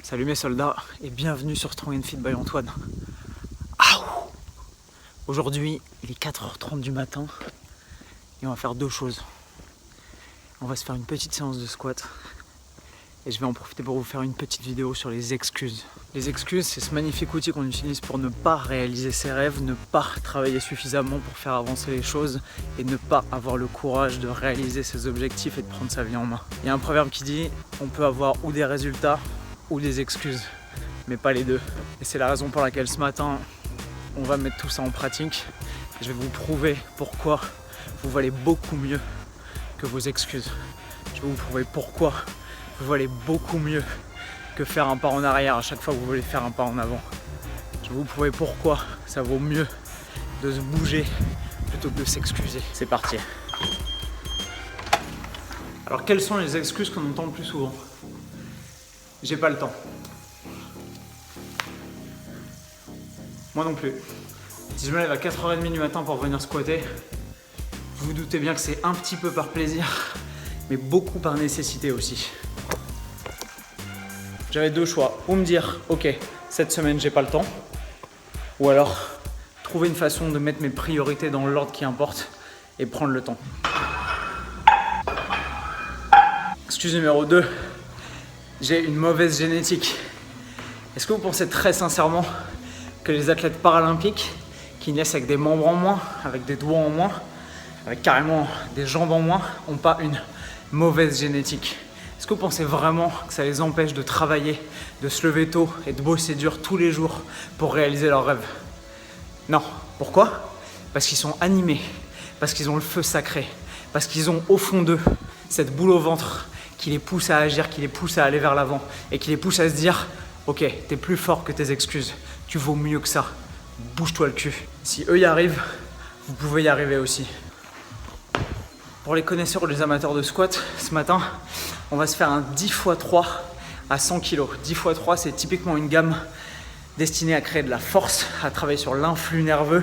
Salut mes soldats et bienvenue sur Strong & Fit by Antoine. Aouh. Aujourd'hui, il est 4h30 du matin et on va faire deux choses. On va se faire une petite séance de squat et je vais en profiter pour vous faire une petite vidéo sur les excuses. Les excuses, c'est ce magnifique outil qu'on utilise pour ne pas réaliser ses rêves, ne pas travailler suffisamment pour faire avancer les choses et ne pas avoir le courage de réaliser ses objectifs et de prendre sa vie en main. Il y a un proverbe qui dit on peut avoir ou des résultats ou des excuses, mais pas les deux. Et c'est la raison pour laquelle ce matin, on va mettre tout ça en pratique. Je vais vous prouver pourquoi vous valez beaucoup mieux que vos excuses. Je vais vous prouver pourquoi vous valez beaucoup mieux que faire un pas en arrière à chaque fois que vous voulez faire un pas en avant. Je vais vous prouver pourquoi ça vaut mieux de se bouger plutôt que de s'excuser. C'est parti. Alors quelles sont les excuses qu'on entend le plus souvent? J'ai pas le temps. Moi non plus. Si je me lève à 4h30 du matin pour venir squatter, vous vous doutez bien que c'est un petit peu par plaisir, mais beaucoup par nécessité aussi. J'avais deux choix. Ou me dire, ok, cette semaine j'ai pas le temps, ou alors trouver une façon de mettre mes priorités dans l'ordre qui importe et prendre le temps. Excuse numéro 2. J'ai une mauvaise génétique. Est-ce que vous pensez très sincèrement que les athlètes paralympiques qui naissent avec des membres en moins, avec des doigts en moins, avec carrément des jambes en moins, n'ont pas une mauvaise génétique? Est-ce que vous pensez vraiment que ça les empêche de travailler, de se lever tôt et de bosser dur tous les jours pour réaliser leurs rêves? Non. Pourquoi? Parce qu'ils sont animés, parce qu'ils ont le feu sacré, parce qu'ils ont au fond d'eux cette boule au ventre qui les pousse à agir, qui les pousse à aller vers l'avant et qui les pousse à se dire ok, t'es plus fort que tes excuses, tu vaux mieux que ça, bouge-toi le cul. Si eux y arrivent, vous pouvez y arriver aussi. Pour les connaisseurs ou les amateurs de squat, ce matin, on va se faire un 10 x 3 à 100 kg. 10 x 3, c'est typiquement une gamme destinée à créer de la force, à travailler sur l'influx nerveux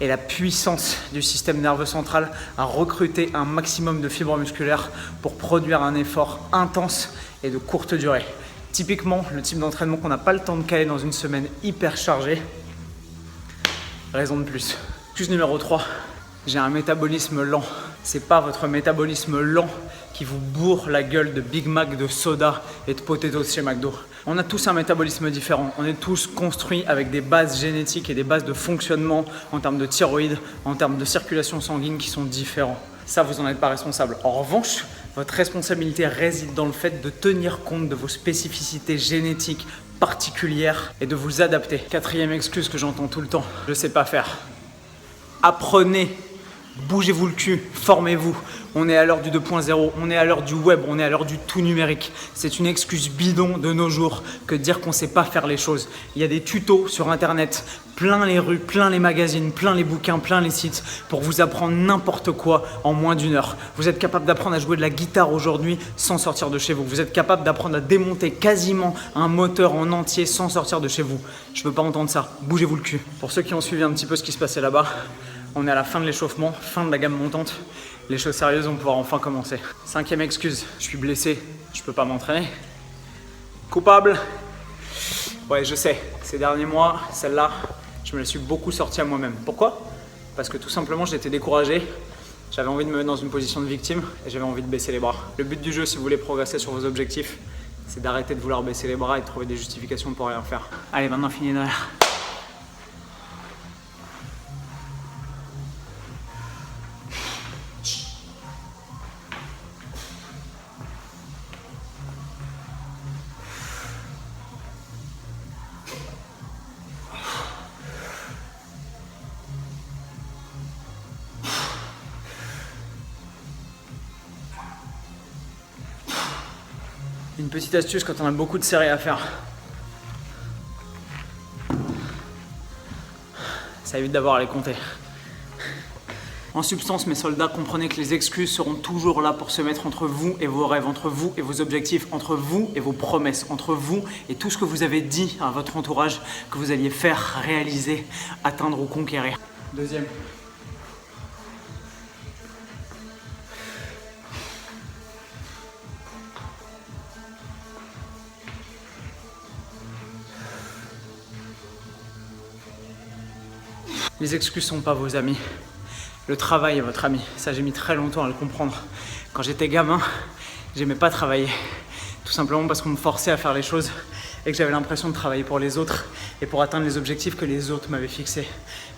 et la puissance du système nerveux central, à recruter un maximum de fibres musculaires pour produire un effort intense et de courte durée. Typiquement, le type d'entraînement qu'on n'a pas le temps de caler dans une semaine hyper chargée. Raison de plus. Excuse numéro 3, j'ai un métabolisme lent. C'est pas votre métabolisme lent qui vous bourre la gueule de Big Mac, de soda et de potatoes chez McDo. On a tous un métabolisme différent. On est tous construits avec des bases génétiques et des bases de fonctionnement en termes de thyroïde, en termes de circulation sanguine qui sont différents. Ça, vous n'en êtes pas responsable. En revanche, votre responsabilité réside dans le fait de tenir compte de vos spécificités génétiques particulières et de vous adapter. Quatrième excuse que j'entends tout le temps, je sais pas faire. Apprenez. Bougez-vous le cul, formez-vous. On est à l'heure du 2.0, on est à l'heure du web, on est à l'heure du tout numérique. C'est une excuse bidon de nos jours que de dire qu'on ne sait pas faire les choses. Il y a des tutos sur internet, plein les rues, plein les magazines, plein les bouquins, plein les sites pour vous apprendre n'importe quoi en moins d'une heure. Vous êtes capable d'apprendre à jouer de la guitare aujourd'hui sans sortir de chez vous. Vous êtes capable d'apprendre à démonter quasiment un moteur en entier sans sortir de chez vous. Je ne veux pas entendre ça. Bougez-vous le cul. Pour ceux qui ont suivi un petit peu ce qui se passait là-bas, on est à la fin de l'échauffement, fin de la gamme montante. Les choses sérieuses vont pouvoir enfin commencer. Cinquième excuse, je suis blessé, je peux pas m'entraîner. Coupable. Ouais, je sais, ces derniers mois, celle-là, je me la suis beaucoup sortie à moi-même. Pourquoi? Parce que tout simplement, j'étais découragé. J'avais envie de me mettre dans une position de victime et j'avais envie de baisser les bras. Le but du jeu, si vous voulez progresser sur vos objectifs, c'est d'arrêter de vouloir baisser les bras et de trouver des justifications pour rien faire. Allez, maintenant, finis derrière. Une petite astuce quand on a beaucoup de séries à faire. Ça évite d'avoir à les compter. En substance, mes soldats, comprenez que les excuses seront toujours là pour se mettre entre vous et vos rêves, entre vous et vos objectifs, entre vous et vos promesses, entre vous et tout ce que vous avez dit à votre entourage que vous alliez faire, réaliser, atteindre ou conquérir. Deuxième. Les excuses sont pas vos amis. Le travail est votre ami. Ça, j'ai mis très longtemps à le comprendre. Quand j'étais gamin, j'aimais pas travailler. Tout simplement parce qu'on me forçait à faire les choses et que j'avais l'impression de travailler pour les autres et pour atteindre les objectifs que les autres m'avaient fixés.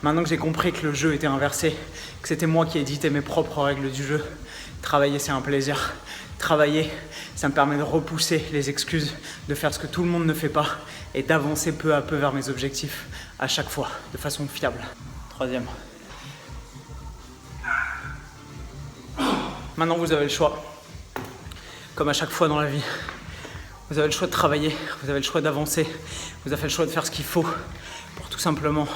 Maintenant que j'ai compris que le jeu était inversé, que c'était moi qui éditais mes propres règles du jeu, travailler c'est un plaisir. Travailler, ça me permet de repousser les excuses, de faire ce que tout le monde ne fait pas et d'avancer peu à peu vers mes objectifs à chaque fois, de façon fiable. Troisième. Maintenant vous avez le choix, comme à chaque fois dans la vie. Vous avez le choix de travailler, vous avez le choix d'avancer, vous avez le choix de faire ce qu'il faut pour tout simplement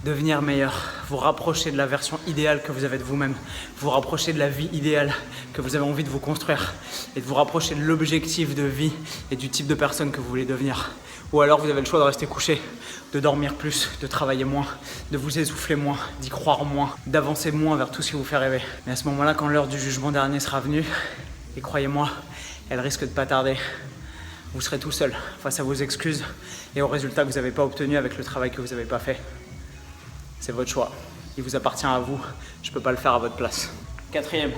devenir meilleur, vous rapprocher de la version idéale que vous avez de vous-même, vous rapprocher de la vie idéale que vous avez envie de vous construire et de vous rapprocher de l'objectif de vie et du type de personne que vous voulez devenir. Ou alors vous avez le choix de rester couché, de dormir plus, de travailler moins, de vous essouffler moins, d'y croire moins, d'avancer moins vers tout ce qui vous fait rêver. Mais à ce moment-là, quand l'heure du jugement dernier sera venue, et croyez-moi, elle risque de pas tarder, vous serez tout seul face à vos excuses et aux résultats que vous n'avez pas obtenus avec le travail que vous n'avez pas fait. C'est votre choix. Il vous appartient à vous. Je ne peux pas le faire à votre place. Quatrième.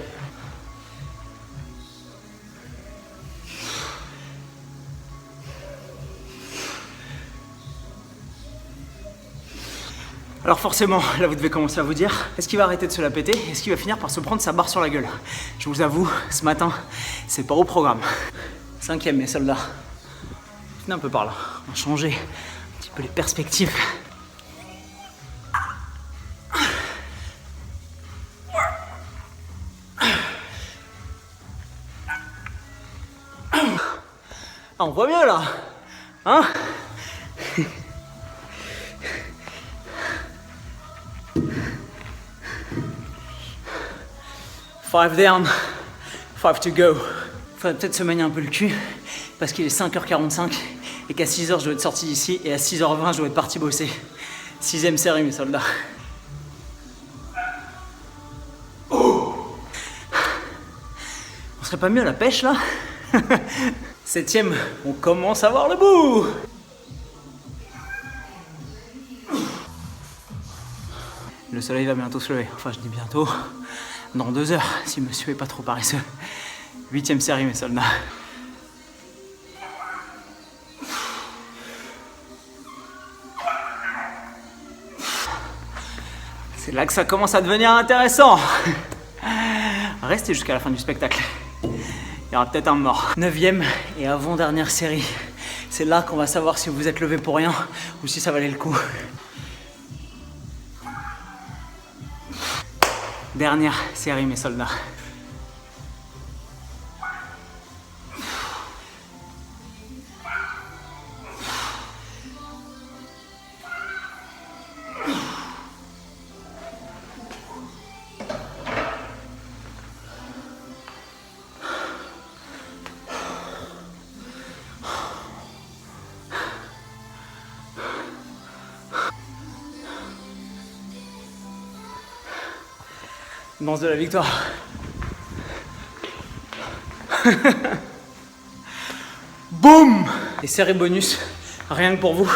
Alors forcément, là vous devez commencer à vous dire, est-ce qu'il va arrêter de se la péter? Est-ce qu'il va finir par se prendre sa barre sur la gueule? Je vous avoue, ce matin, c'est pas au programme. Cinquième, mes soldats. Venez un peu par là. On va changer un petit peu les perspectives. Ah, on voit mieux là, hein? 5 down, 5 to go. Faudrait peut-être se manier un peu le cul parce qu'il est 5h45 et qu'à 6h je dois être sorti d'ici et à 6h20 je dois être parti bosser. 6ème série mes soldats. Oh, on serait pas mieux à la pêche là? 7ème, on commence à voir le bout. Le soleil va bientôt se lever, enfin je dis bientôt, dans 2 heures, si monsieur est pas trop paresseux. 8ème série mes soldats. C'est là que ça commence à devenir intéressant. Restez jusqu'à la fin du spectacle. Il y aura peut-être un mort. 9ème et avant-dernière série. C'est là qu'on va savoir si vous êtes levé pour rien ou si ça valait le coup. Dernière série mes soldats. Danse de la victoire. Boum! Et série bonus, rien que pour vous,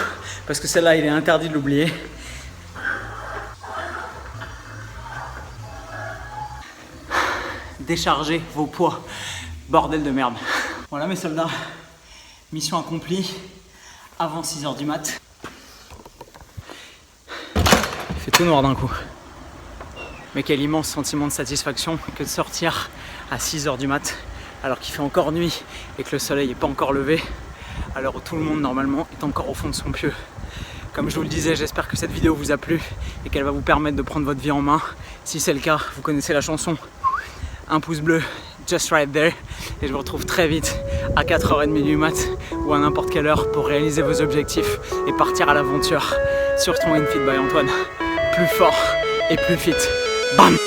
parce que celle-là, il est interdit de l'oublier. Déchargez vos poids. Bordel de merde. Voilà mes soldats, mission accomplie avant 6h du mat. Il fait tout noir d'un coup. Mais quel immense sentiment de satisfaction que de sortir à 6h du mat alors qu'il fait encore nuit et que le soleil n'est pas encore levé, à l'heure où tout le monde normalement est encore au fond de son pieu. Comme je vous le disais, j'espère que cette vidéo vous a plu et qu'elle va vous permettre de prendre votre vie en main. Si c'est le cas, vous connaissez la chanson, un pouce bleu, just right there. Et je vous retrouve très vite à 4h30 du mat ou à n'importe quelle heure pour réaliser vos objectifs et partir à l'aventure sur Strong and Fit by Antoine. Plus fort et plus fit. Bam!